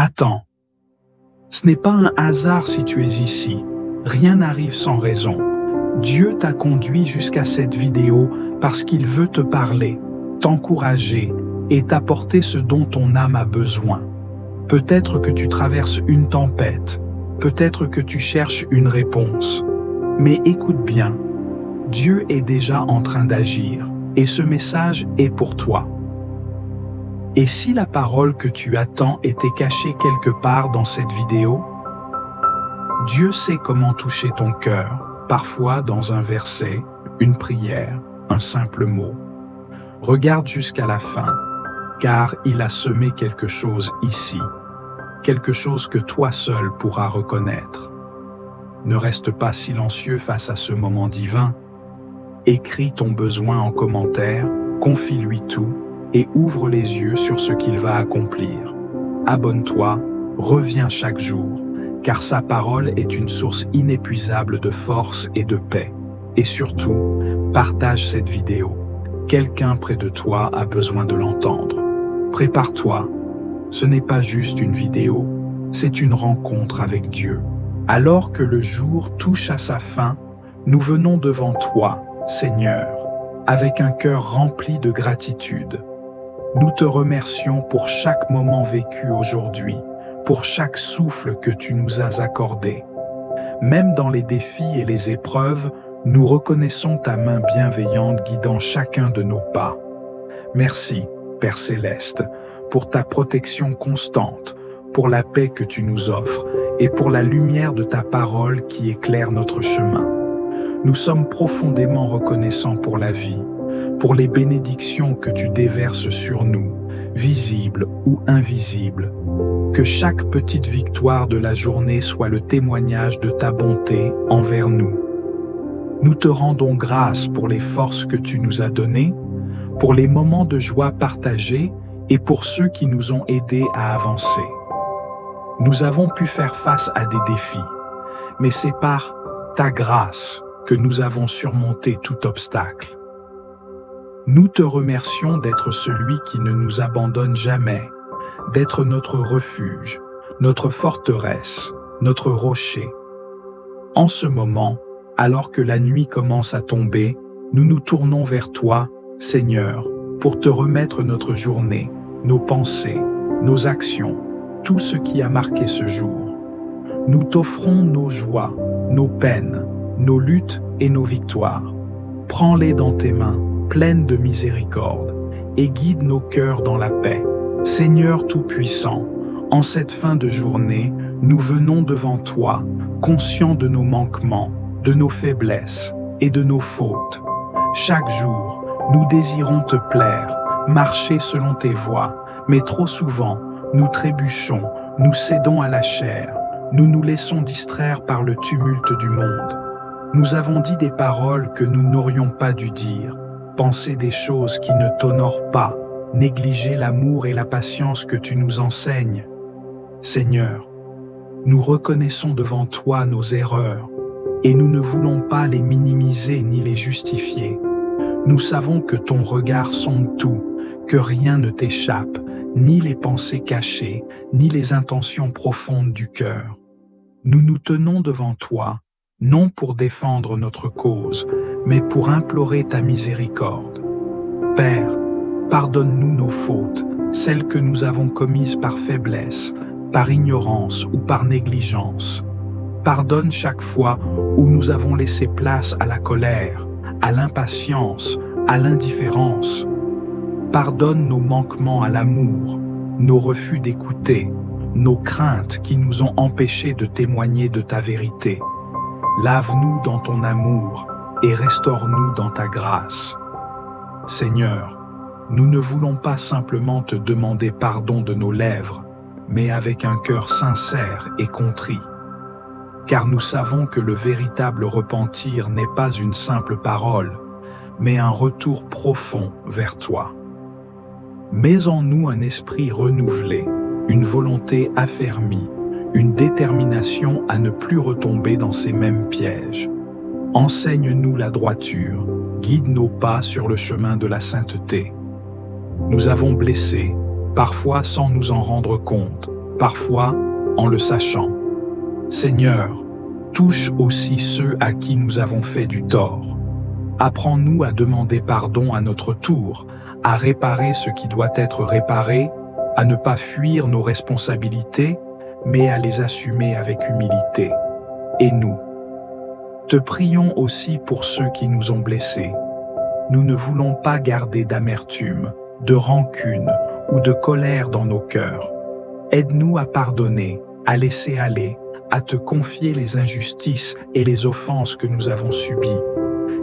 Attends. Ce n'est pas un hasard si tu es ici. Rien n'arrive sans raison. Dieu t'a conduit jusqu'à cette vidéo parce qu'il veut te parler, t'encourager et t'apporter ce dont ton âme a besoin. Peut-être que tu traverses une tempête, peut-être que tu cherches une réponse. Mais écoute bien, Dieu est déjà en train d'agir et ce message est pour toi. Et si la parole que tu attends était cachée quelque part dans cette vidéo? Dieu sait comment toucher ton cœur, parfois dans un verset, une prière, un simple mot. Regarde jusqu'à la fin, car il a semé quelque chose ici, quelque chose que toi seul pourras reconnaître. Ne reste pas silencieux face à ce moment divin. Écris ton besoin en commentaire, confie-lui tout et ouvre les yeux sur ce qu'il va accomplir. Abonne-toi, reviens chaque jour, car sa parole est une source inépuisable de force et de paix. Et surtout, partage cette vidéo. Quelqu'un près de toi a besoin de l'entendre. Prépare-toi. Ce n'est pas juste une vidéo, c'est une rencontre avec Dieu. Alors que le jour touche à sa fin, nous venons devant toi, Seigneur, avec un cœur rempli de gratitude. Nous te remercions pour chaque moment vécu aujourd'hui, pour chaque souffle que tu nous as accordé. Même dans les défis et les épreuves, nous reconnaissons ta main bienveillante guidant chacun de nos pas. Merci, Père Céleste, pour ta protection constante, pour la paix que tu nous offres et pour la lumière de ta parole qui éclaire notre chemin. Nous sommes profondément reconnaissants pour la vie, pour les bénédictions que tu déverses sur nous, visibles ou invisibles. Que chaque petite victoire de la journée soit le témoignage de ta bonté envers nous. Nous te rendons grâce pour les forces que tu nous as données, pour les moments de joie partagés et pour ceux qui nous ont aidés à avancer. Nous avons pu faire face à des défis, mais c'est par ta grâce que nous avons surmonté tout obstacle. Nous te remercions d'être celui qui ne nous abandonne jamais, d'être notre refuge, notre forteresse, notre rocher. En ce moment, alors que la nuit commence à tomber, nous nous tournons vers toi, Seigneur, pour te remettre notre journée, nos pensées, nos actions, tout ce qui a marqué ce jour. Nous t'offrons nos joies, nos peines, nos luttes et nos victoires. Prends-les dans tes mains, pleines de miséricorde, et guide nos cœurs dans la paix. Seigneur Tout-Puissant, en cette fin de journée, nous venons devant toi, conscients de nos manquements, de nos faiblesses et de nos fautes. Chaque jour, nous désirons te plaire, marcher selon tes voies, mais trop souvent, nous trébuchons, nous cédons à la chair, nous nous laissons distraire par le tumulte du monde. Nous avons dit des paroles que nous n'aurions pas dû dire, pensé des choses qui ne t'honorent pas, négliger l'amour et la patience que tu nous enseignes. Seigneur, nous reconnaissons devant toi nos erreurs, et nous ne voulons pas les minimiser ni les justifier. Nous savons que ton regard sonde tout, que rien ne t'échappe, ni les pensées cachées, ni les intentions profondes du cœur. Nous nous tenons devant toi, non pour défendre notre cause, mais pour implorer ta miséricorde. Père, pardonne-nous nos fautes, celles que nous avons commises par faiblesse, par ignorance ou par négligence. Pardonne chaque fois où nous avons laissé place à la colère, à l'impatience, à l'indifférence. Pardonne nos manquements à l'amour, nos refus d'écouter, nos craintes qui nous ont empêchés de témoigner de ta vérité. Lave-nous dans ton amour et restaure-nous dans ta grâce. Seigneur, nous ne voulons pas simplement te demander pardon de nos lèvres, mais avec un cœur sincère et contrit. Car nous savons que le véritable repentir n'est pas une simple parole, mais un retour profond vers toi. Mets en nous un esprit renouvelé, une volonté affermie, une détermination à ne plus retomber dans ces mêmes pièges. Enseigne-nous la droiture, guide nos pas sur le chemin de la sainteté. Nous avons blessé, parfois sans nous en rendre compte, parfois en le sachant. Seigneur, touche aussi ceux à qui nous avons fait du tort. Apprends-nous à demander pardon à notre tour, à réparer ce qui doit être réparé, à ne pas fuir nos responsabilités, mais à les assumer avec humilité. Et nous, te prions aussi pour ceux qui nous ont blessés. Nous ne voulons pas garder d'amertume, de rancune ou de colère dans nos cœurs. Aide-nous à pardonner, à laisser aller, à te confier les injustices et les offenses que nous avons subies.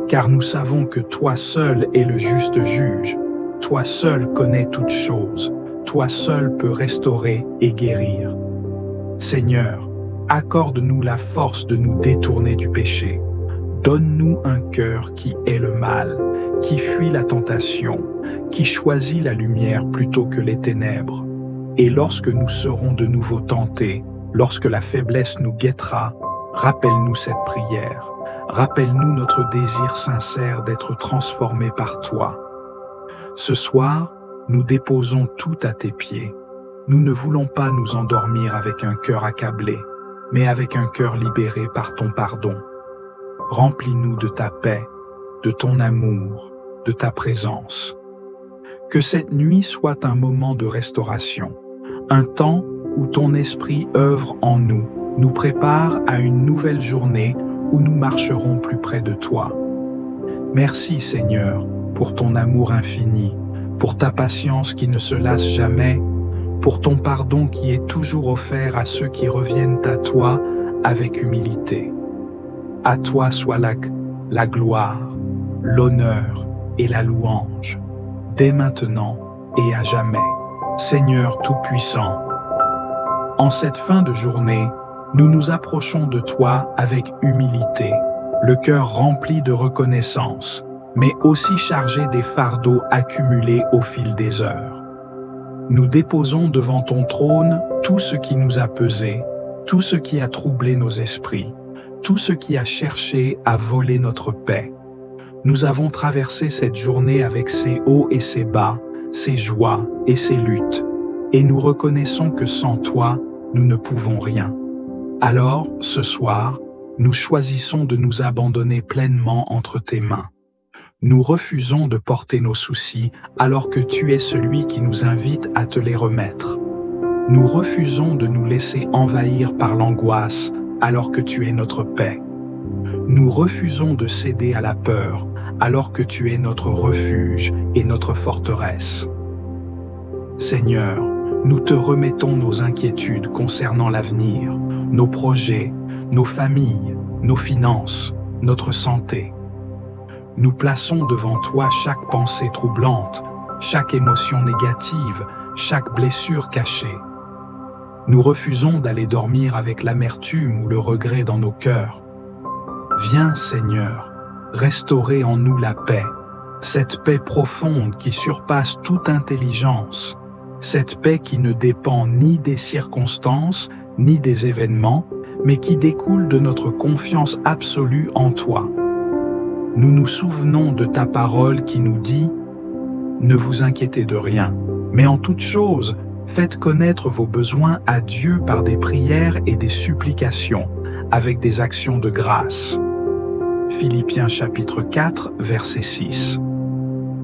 Car nous savons que toi seul es le juste juge, toi seul connais toutes choses, toi seul peux restaurer et guérir. Seigneur, accorde-nous la force de nous détourner du péché. Donne-nous un cœur qui hait le mal, qui fuit la tentation, qui choisit la lumière plutôt que les ténèbres. Et lorsque nous serons de nouveau tentés, lorsque la faiblesse nous guettera, rappelle-nous cette prière. Rappelle-nous notre désir sincère d'être transformés par toi. Ce soir, nous déposons tout à tes pieds. Nous ne voulons pas nous endormir avec un cœur accablé, mais avec un cœur libéré par ton pardon. Remplis-nous de ta paix, de ton amour, de ta présence. Que cette nuit soit un moment de restauration, un temps où ton esprit œuvre en nous, nous prépare à une nouvelle journée où nous marcherons plus près de toi. Merci Seigneur pour ton amour infini, pour ta patience qui ne se lasse jamais, pour ton pardon qui est toujours offert à ceux qui reviennent à toi avec humilité. À toi soit la gloire, l'honneur et la louange, dès maintenant et à jamais. Seigneur Tout-Puissant, en cette fin de journée, nous nous approchons de toi avec humilité, le cœur rempli de reconnaissance, mais aussi chargé des fardeaux accumulés au fil des heures. Nous déposons devant ton trône tout ce qui nous a pesé, tout ce qui a troublé nos esprits, tout ce qui a cherché à voler notre paix. Nous avons traversé cette journée avec ses hauts et ses bas, ses joies et ses luttes, et nous reconnaissons que sans toi, nous ne pouvons rien. Alors, ce soir, nous choisissons de nous abandonner pleinement entre tes mains. Nous refusons de porter nos soucis alors que tu es celui qui nous invite à te les remettre. Nous refusons de nous laisser envahir par l'angoisse alors que tu es notre paix. Nous refusons de céder à la peur alors que tu es notre refuge et notre forteresse. Seigneur, nous te remettons nos inquiétudes concernant l'avenir, nos projets, nos familles, nos finances, notre santé. Nous plaçons devant toi chaque pensée troublante, chaque émotion négative, chaque blessure cachée. Nous refusons d'aller dormir avec l'amertume ou le regret dans nos cœurs. Viens, Seigneur, restaurer en nous la paix, cette paix profonde qui surpasse toute intelligence, cette paix qui ne dépend ni des circonstances, ni des événements, mais qui découle de notre confiance absolue en toi. Nous nous souvenons de ta parole qui nous dit « Ne vous inquiétez de rien, mais en toute chose, faites connaître vos besoins à Dieu par des prières et des supplications, avec des actions de grâce. » Philippiens chapitre 4, verset 6.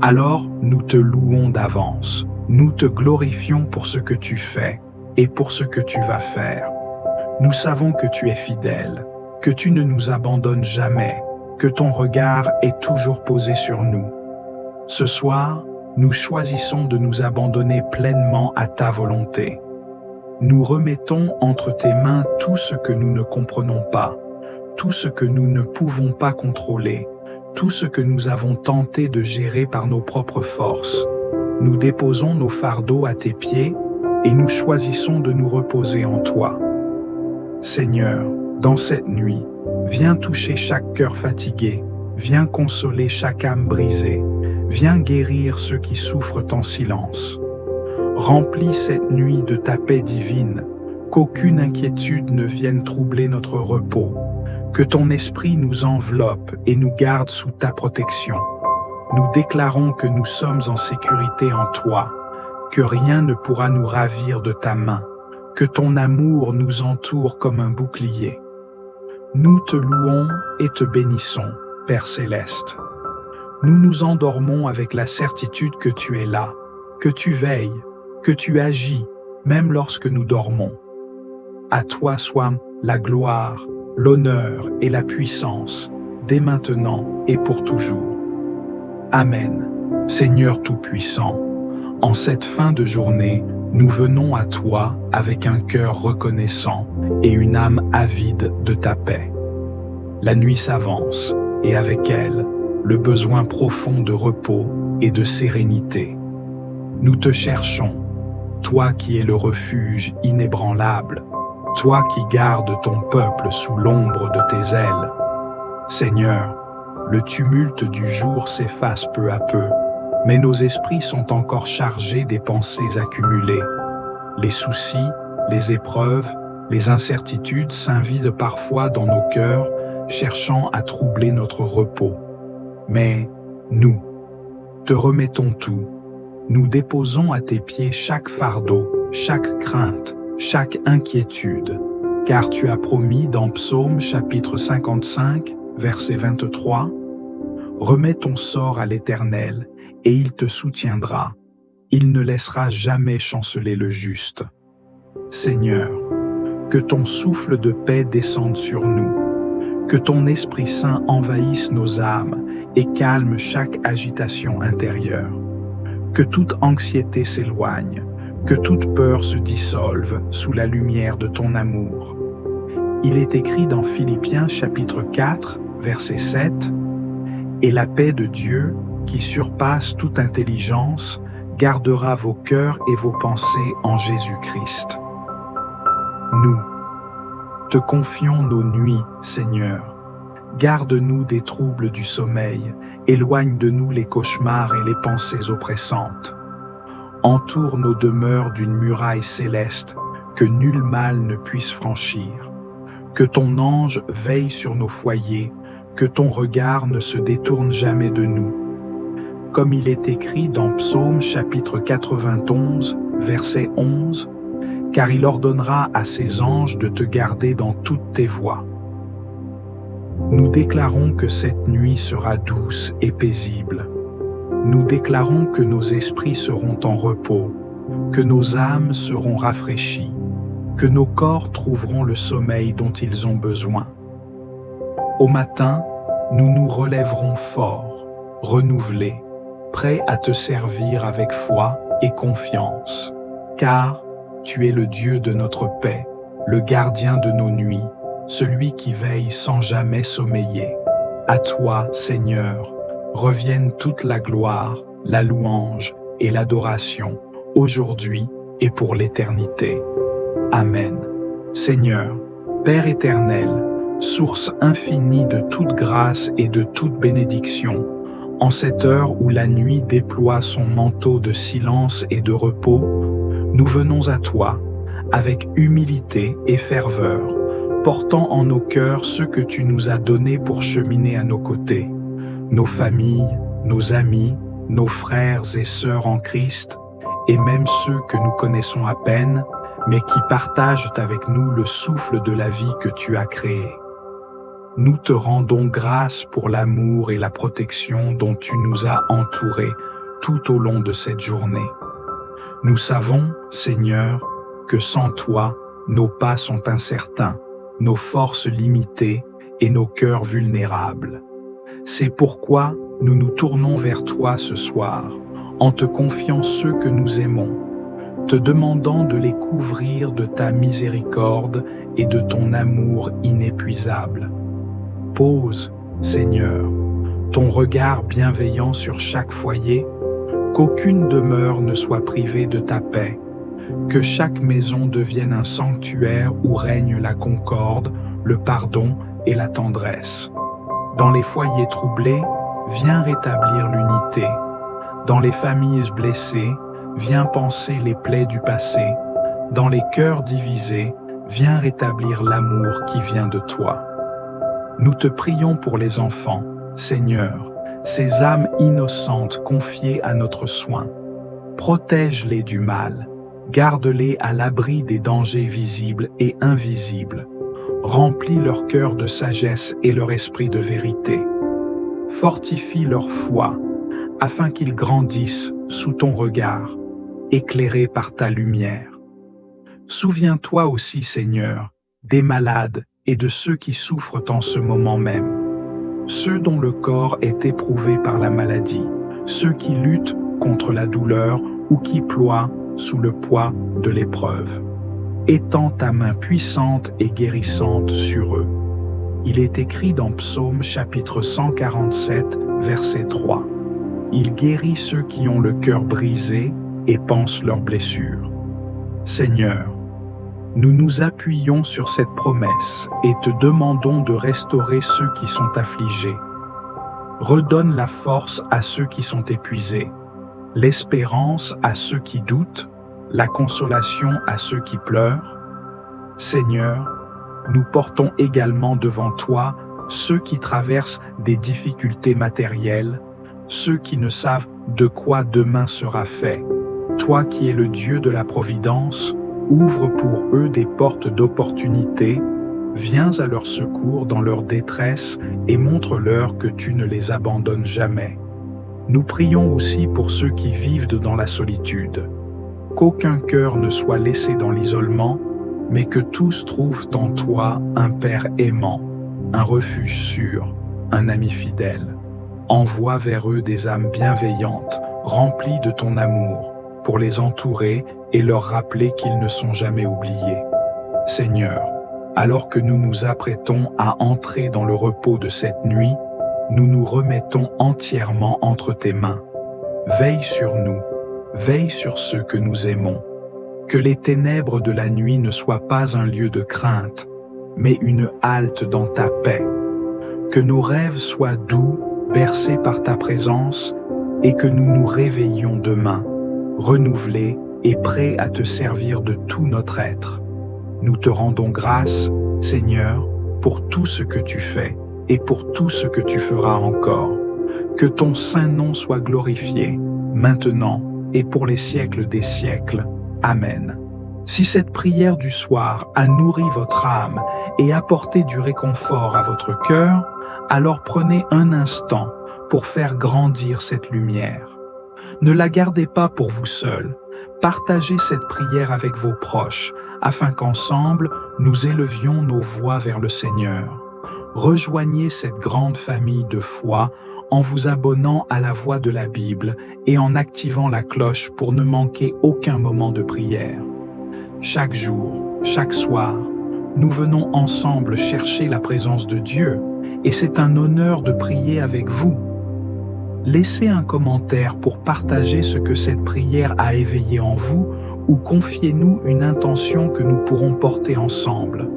Alors, nous te louons d'avance, nous te glorifions pour ce que tu fais et pour ce que tu vas faire. Nous savons que tu es fidèle, que tu ne nous abandonnes jamais, que ton regard est toujours posé sur nous. Ce soir, nous choisissons de nous abandonner pleinement à ta volonté. Nous remettons entre tes mains tout ce que nous ne comprenons pas, tout ce que nous ne pouvons pas contrôler, tout ce que nous avons tenté de gérer par nos propres forces. Nous déposons nos fardeaux à tes pieds et nous choisissons de nous reposer en toi. Seigneur, dans cette nuit, viens toucher chaque cœur fatigué, viens consoler chaque âme brisée, viens guérir ceux qui souffrent en silence. Remplis cette nuit de ta paix divine, qu'aucune inquiétude ne vienne troubler notre repos, que ton esprit nous enveloppe et nous garde sous ta protection. Nous déclarons que nous sommes en sécurité en toi, que rien ne pourra nous ravir de ta main, Que ton amour nous entoure comme un bouclier. Nous te louons et te bénissons, Père céleste. Nous nous endormons avec la certitude que tu es là, que tu veilles, que tu agis, même lorsque nous dormons. À toi soit la gloire, l'honneur et la puissance, dès maintenant et pour toujours. Amen. Seigneur Tout-Puissant, en cette fin de journée, nous venons à toi avec un cœur reconnaissant et une âme avide de ta paix. La nuit s'avance, et avec elle, le besoin profond de repos et de sérénité. Nous te cherchons, toi qui es le refuge inébranlable, toi qui gardes ton peuple sous l'ombre de tes ailes. Seigneur, le tumulte du jour s'efface peu à peu, mais nos esprits sont encore chargés des pensées accumulées. Les soucis, les épreuves, les incertitudes s'invident parfois dans nos cœurs, cherchant à troubler notre repos. Mais nous, te remettons tout. Nous déposons à tes pieds chaque fardeau, chaque crainte, chaque inquiétude, car tu as promis dans Psaume chapitre 55, verset 23, « Remets ton sort à l'Éternel, et il te soutiendra. Il ne laissera jamais chanceler le juste. » Seigneur, que ton souffle de paix descende sur nous, que ton Esprit Saint envahisse nos âmes et calme chaque agitation intérieure. Que toute anxiété s'éloigne, que toute peur se dissolve sous la lumière de ton amour. Il est écrit dans Philippiens chapitre 4, verset 7, « Et la paix de Dieu, qui surpasse toute intelligence, gardera vos cœurs et vos pensées en Jésus-Christ. » Nous te confions nos nuits, Seigneur. Garde-nous des troubles du sommeil, éloigne de nous les cauchemars et les pensées oppressantes. Entoure nos demeures d'une muraille céleste que nul mal ne puisse franchir. Que ton ange veille sur nos foyers, que ton regard ne se détourne jamais de nous. Comme il est écrit dans Psaume chapitre 91, verset 11, « Car il ordonnera à ses anges de te garder dans toutes tes voies. » Nous déclarons que cette nuit sera douce et paisible. Nous déclarons que nos esprits seront en repos, que nos âmes seront rafraîchies, que nos corps trouveront le sommeil dont ils ont besoin. Au matin, nous nous relèverons forts, renouvelés, prêts à te servir avec foi et confiance, car tu es le Dieu de notre paix, le gardien de nos nuits, celui qui veille sans jamais sommeiller. À toi, Seigneur, reviennent toute la gloire, la louange et l'adoration, aujourd'hui et pour l'éternité. Amen. Seigneur, Père éternel, source infinie de toute grâce et de toute bénédiction, en cette heure où la nuit déploie son manteau de silence et de repos, nous venons à toi, avec humilité et ferveur, portant en nos cœurs ce que tu nous as donné pour cheminer à nos côtés, nos familles, nos amis, nos frères et sœurs en Christ, et même ceux que nous connaissons à peine, mais qui partagent avec nous le souffle de la vie que tu as créé. Nous te rendons grâce pour l'amour et la protection dont tu nous as entourés tout au long de cette journée. Nous savons, Seigneur, que sans toi, nos pas sont incertains, nos forces limitées et nos cœurs vulnérables. C'est pourquoi nous nous tournons vers toi ce soir, en te confiant ceux que nous aimons, te demandant de les couvrir de ta miséricorde et de ton amour inépuisable. Pose, Seigneur, ton regard bienveillant sur chaque foyer, qu'aucune demeure ne soit privée de ta paix, que chaque maison devienne un sanctuaire où règne la concorde, le pardon et la tendresse. Dans les foyers troublés, viens rétablir l'unité. Dans les familles blessées, viens panser les plaies du passé. Dans les cœurs divisés, viens rétablir l'amour qui vient de toi. Nous te prions pour les enfants, Seigneur, ces âmes innocentes confiées à notre soin. Protège-les du mal, Garde-les à l'abri des dangers visibles et invisibles. Remplis leur cœur de sagesse et leur esprit de vérité. Fortifie leur foi, afin qu'ils grandissent sous ton regard, éclairés par ta lumière. Souviens-toi aussi, Seigneur, des malades et de ceux qui souffrent en ce moment même, ceux dont le corps est éprouvé par la maladie, ceux qui luttent contre la douleur ou qui ploient sous le poids de l'épreuve. Étends ta main puissante et guérissante sur eux. Il est écrit dans Psaume chapitre 147, verset 3. Il guérit ceux qui ont le cœur brisé et pansent leurs blessures. Seigneur, nous nous appuyons sur cette promesse et te demandons de restaurer ceux qui sont affligés. Redonne la force à ceux qui sont épuisés, l'espérance à ceux qui doutent, la consolation à ceux qui pleurent. Seigneur, nous portons également devant toi ceux qui traversent des difficultés matérielles, ceux qui ne savent de quoi demain sera fait. Toi qui es le Dieu de la providence, ouvre pour eux des portes d'opportunité, viens à leur secours dans leur détresse et montre-leur que tu ne les abandonnes jamais. Nous prions aussi pour ceux qui vivent dans la solitude. Qu'aucun cœur ne soit laissé dans l'isolement, mais que tous trouvent en toi un Père aimant, un refuge sûr, un ami fidèle. Envoie vers eux des âmes bienveillantes, remplies de ton amour, pour les entourer et leur rappeler qu'ils ne sont jamais oubliés. Seigneur, alors que nous nous apprêtons à entrer dans le repos de cette nuit, nous nous remettons entièrement entre tes mains. Veille sur nous, veille sur ceux que nous aimons. Que les ténèbres de la nuit ne soient pas un lieu de crainte, mais une halte dans ta paix. Que nos rêves soient doux, bercés par ta présence, et que nous nous réveillions demain, renouvelés et prêts à te servir de tout notre être. Nous te rendons grâce, Seigneur, pour tout ce que tu fais et pour tout ce que tu feras encore. Que ton saint nom soit glorifié, maintenant et pour les siècles des siècles. Amen. Si cette prière du soir a nourri votre âme et apporté du réconfort à votre cœur, alors prenez un instant pour faire grandir cette lumière. Ne la gardez pas pour vous seul. Partagez cette prière avec vos proches, afin qu'ensemble, nous élevions nos voix vers le Seigneur. Rejoignez cette grande famille de foi en vous abonnant à la Voix de la Bible et en activant la cloche pour ne manquer aucun moment de prière. Chaque jour, chaque soir, nous venons ensemble chercher la présence de Dieu et c'est un honneur de prier avec vous. Laissez un commentaire pour partager ce que cette prière a éveillé en vous ou confiez-nous une intention que nous pourrons porter ensemble.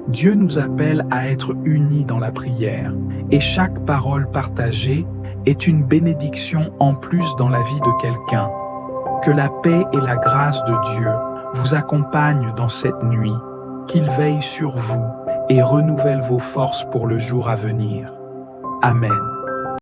Dieu nous appelle à être unis dans la prière et chaque parole partagée est une bénédiction en plus dans la vie de quelqu'un. Que la paix et la grâce de Dieu vous accompagnent dans cette nuit, qu'il veille sur vous et renouvelle vos forces pour le jour à venir. Amen.